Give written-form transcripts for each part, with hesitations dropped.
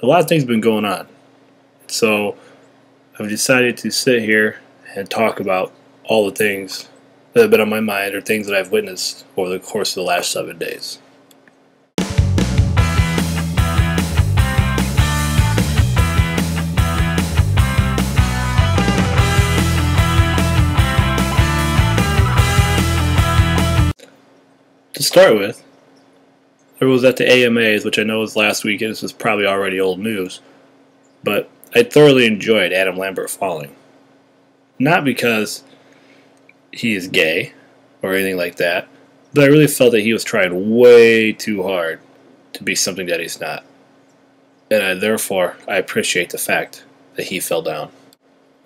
A lot of things have been going on. So I've decided to sit here and talk about all the things that have been on my mind or things that I've witnessed over the course of the last 7 days. To start with, I was at the AMAs, which I know was last week, and this is probably already old news, but I thoroughly enjoyed Adam Lambert falling. Not because he is gay or anything like that, but I really felt that he was trying way too hard to be something that he's not. And therefore, I appreciate the fact that he fell down.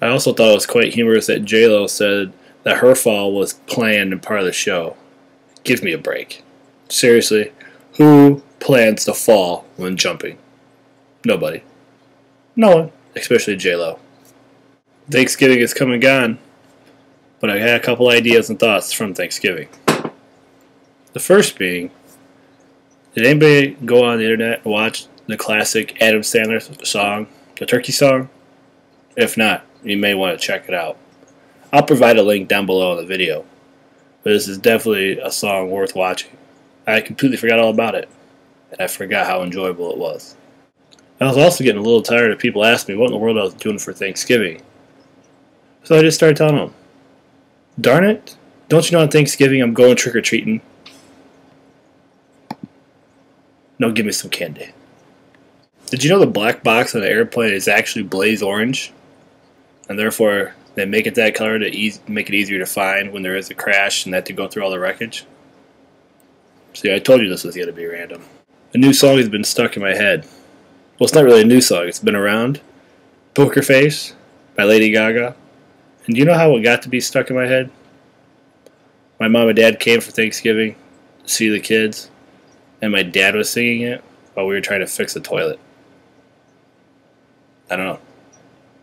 I also thought it was quite humorous that J-Lo said that her fall was planned and part of the show. Give me a break. Seriously, who plans to fall when jumping? Nobody. No one, especially J-Lo. Thanksgiving is come and gone, but I had a couple ideas and thoughts from Thanksgiving. The first being, did anybody go on the internet and watch the classic Adam Sandler song, the Turkey Song? If not, you may want to check it out. I'll provide a link down below in the video, but this is definitely a song worth watching. I completely forgot all about it, and I forgot how enjoyable it was. I was also getting a little tired of people asking me what in the world I was doing for Thanksgiving. So I just started telling them, darn it, don't you know on Thanksgiving I'm going trick-or-treating? No, give me some candy. Did you know the black box on the airplane is actually blaze orange? And therefore, they make it that color to make it easier to find when there is a crash and that to go through all the wreckage? See, I told you this was going to be random. A new song has been stuck in my head. Well, it's not really a new song. It's been around. Poker Face by Lady Gaga. And do you know how it got to be stuck in my head? My mom and dad came for Thanksgiving to see the kids, and my dad was singing it while we were trying to fix the toilet. I don't know.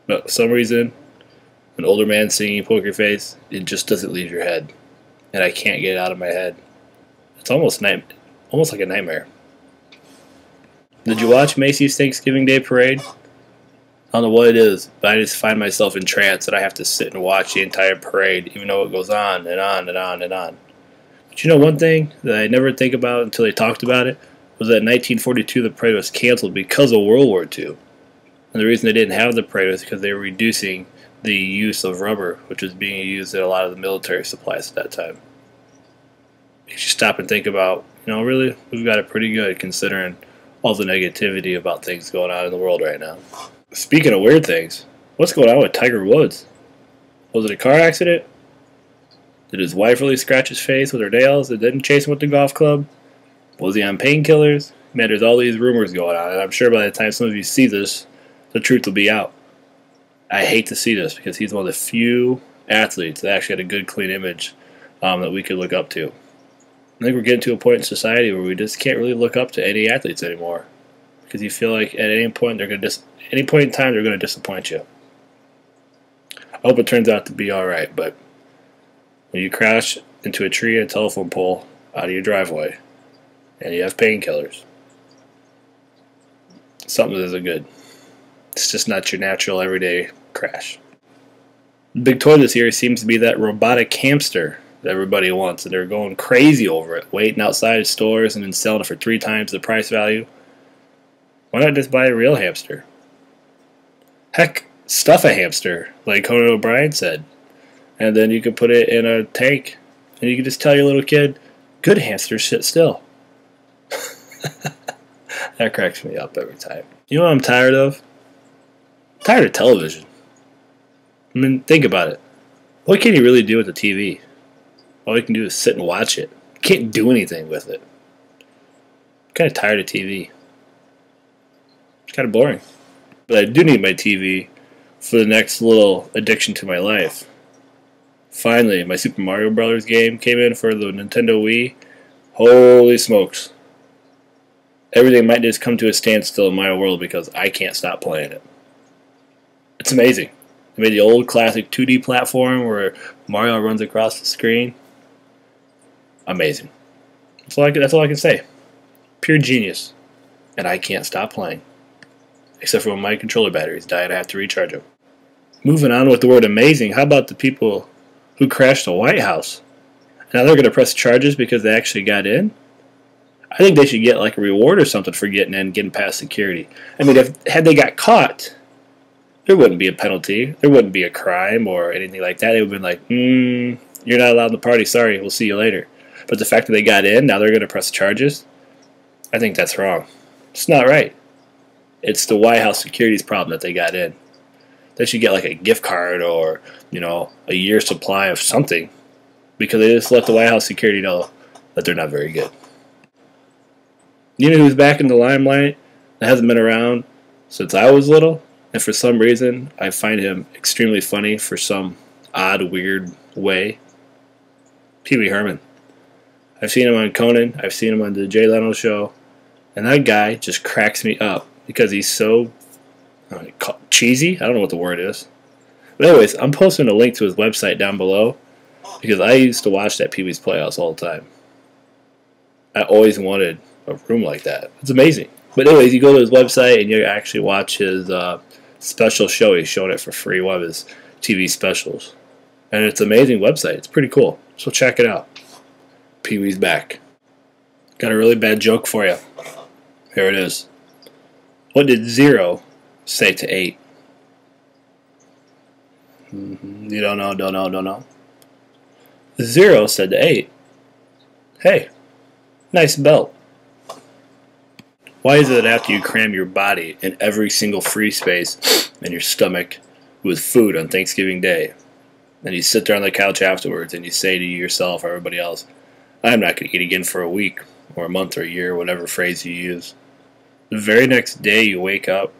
But for some reason, an older man singing Poker Face, it just doesn't leave your head. And I can't get it out of my head. It's almost like a nightmare. Did you watch Macy's Thanksgiving Day Parade? I don't know what it is, but I just find myself entranced that I have to sit and watch the entire parade, even though it goes on and on and on and on. But you know one thing that I never think about until they talked about it was that in 1942 the parade was canceled because of World War II. And the reason they didn't have the parade was because they were reducing the use of rubber, which was being used in a lot of the military supplies at that time. Makes you stop and think about, really, we've got it pretty good considering all the negativity about things going on in the world right now. Speaking of weird things, what's going on with Tiger Woods? Was it a car accident? Did his wife really scratch his face with her nails and didn't chase him with the golf club? Was he on painkillers? Man, there's all these rumors going on, and I'm sure by the time some of you see this, the truth will be out. I hate to see this because he's one of the few athletes that actually had a good, clean image that we could look up to. I think we're getting to a point in society where we just can't really look up to any athletes anymore because you feel like at any point in time they're going to disappoint you. I hope it turns out to be all right, but when you crash into a tree and a telephone pole out of your driveway and you have painkillers, something isn't good. It's just not your natural everyday crash. The big toy this year seems to be that robotic hamster that everybody wants, and they're going crazy over it, waiting outside of stores and then selling it for 3 times the price value. Why not just buy a real hamster? Heck, stuff a hamster, like Conan O'Brien said, and then you can put it in a tank, and you can just tell your little kid, good hamsters sit still. That cracks me up every time. You know what I'm tired of? I'm tired of television. I mean, think about it. What can you really do with the TV? All you can do is sit and watch it. You can't do anything with it. I'm kind of tired of TV. It's kind of boring. But I do need my TV for the next little addiction to my life. Finally, my Super Mario Brothers game came in for the Nintendo Wii. Holy smokes. Everything might just come to a standstill in my world because I can't stop playing it. It's amazing. They made the old classic 2D platform where Mario runs across the screen. Amazing. That's all I can say. Pure genius. And I can't stop playing. except for when my controller batteries die and I have to recharge them. Moving on with the word amazing, how about the people who crashed the White House? Now they're going to press charges because they actually got in? I think they should get like a reward or something for getting in, getting past security. I mean, had they got caught, there wouldn't be a penalty. There wouldn't be a crime or anything like that. It would have been like, you're not allowed in the party. Sorry, we'll see you later. But the fact that they got in, now they're going to press charges? I think that's wrong. It's not right. It's the White House security's problem that they got in. They should get like a gift card or, a year's supply of something because they just let the White House security know that they're not very good. You know who's back in the limelight that hasn't been around since I was little? And for some reason, I find him extremely funny for some odd, weird way. Pee Wee Herman. I've seen him on Conan. I've seen him on the Jay Leno show. And that guy just cracks me up because he's so cheesy. I don't know what the word is. But anyways, I'm posting a link to his website down below because I used to watch that Pee Wee's Playhouse all the time. I always wanted a room like that. It's amazing. But anyways, you go to his website and you actually watch his special show. He's showing it for free, one of his TV specials. And it's an amazing website. It's pretty cool. So check it out. Pee Wee's back. Got a really bad joke for you. Here it is. What did 0 say to 8? You don't know. 0 said to 8, hey, nice belt. Why is it that after you cram your body in every single free space in your stomach with food on Thanksgiving Day, and you sit there on the couch afterwards and you say to yourself or everybody else, I'm not going to eat again for a week or a month or a year, whatever phrase you use. The very next day you wake up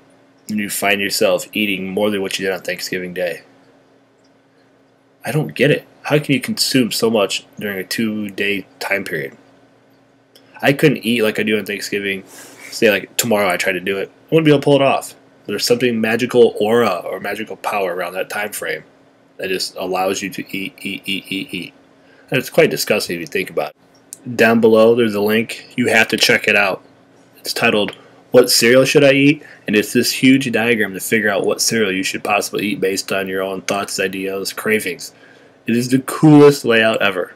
and you find yourself eating more than what you did on Thanksgiving Day. I don't get it. How can you consume so much during a 2-day time period? I couldn't eat like I do on Thanksgiving. Say like tomorrow I try to do it. I wouldn't be able to pull it off. There's something magical aura or magical power around that time frame that just allows you to eat. And it's quite disgusting if you think about it. Down below there's a link. You have to check it out. It's titled, What Cereal Should I Eat? And it's this huge diagram to figure out what cereal you should possibly eat based on your own thoughts, ideas, cravings. It is the coolest layout ever.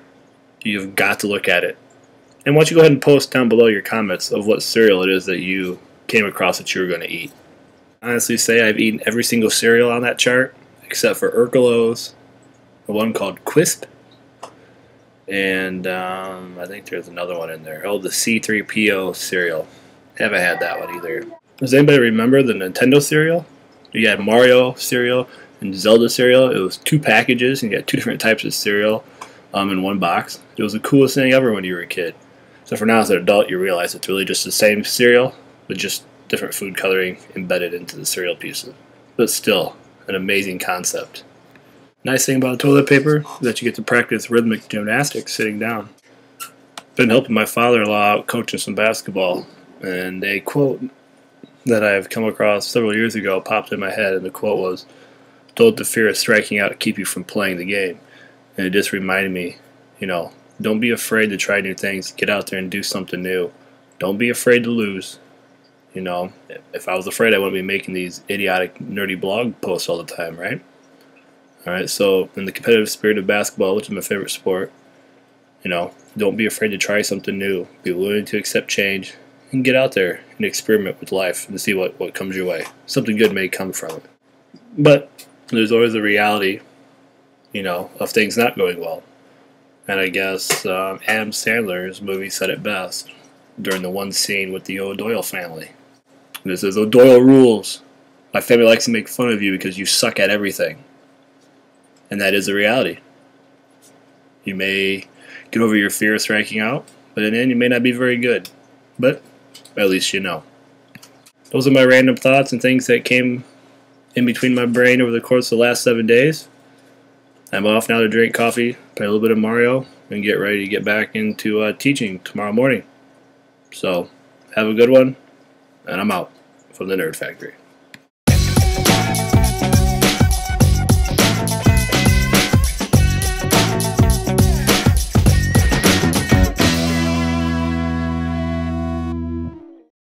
You've got to look at it. And why don't you go ahead and post down below your comments of what cereal it is that you came across that you were going to eat. I honestly say I've eaten every single cereal on that chart except for Urkelos, the one called Quisp, and I think there's another one in there. Oh, the C-3PO cereal. Haven't had that one either. Does anybody remember the Nintendo cereal? You had Mario cereal and Zelda cereal. It was 2 packages and you got 2 different types of cereal in one box. It was the coolest thing ever when you were a kid. So for now as an adult you realize it's really just the same cereal but just different food coloring embedded into the cereal pieces. But still, an amazing concept. Nice thing about toilet paper is that you get to practice rhythmic gymnastics sitting down. Been helping my father-in-law out coaching some basketball, and a quote that I've come across several years ago popped in my head, and the quote was, "Don't let the fear of striking out keep you from playing the game." And it just reminded me, don't be afraid to try new things. Get out there and do something new. Don't be afraid to lose. If I was afraid, I wouldn't be making these idiotic, nerdy blog posts all the time, right? Alright, so in the competitive spirit of basketball, which is my favorite sport, don't be afraid to try something new. Be willing to accept change and get out there and experiment with life and see what comes your way. Something good may come from it. But there's always a reality, of things not going well. And I guess Adam Sandler's movie said it best during the one scene with the O'Doyle family. This is O'Doyle rules. My family likes to make fun of you because you suck at everything. And that is the reality. You may get over your fear of striking out, but in the end you may not be very good. But at least you know. Those are my random thoughts and things that came in between my brain over the course of the last 7 days. I'm off now to drink coffee, play a little bit of Mario, and get ready to get back into teaching tomorrow morning. So, have a good one, and I'm out from the Nerd Factory.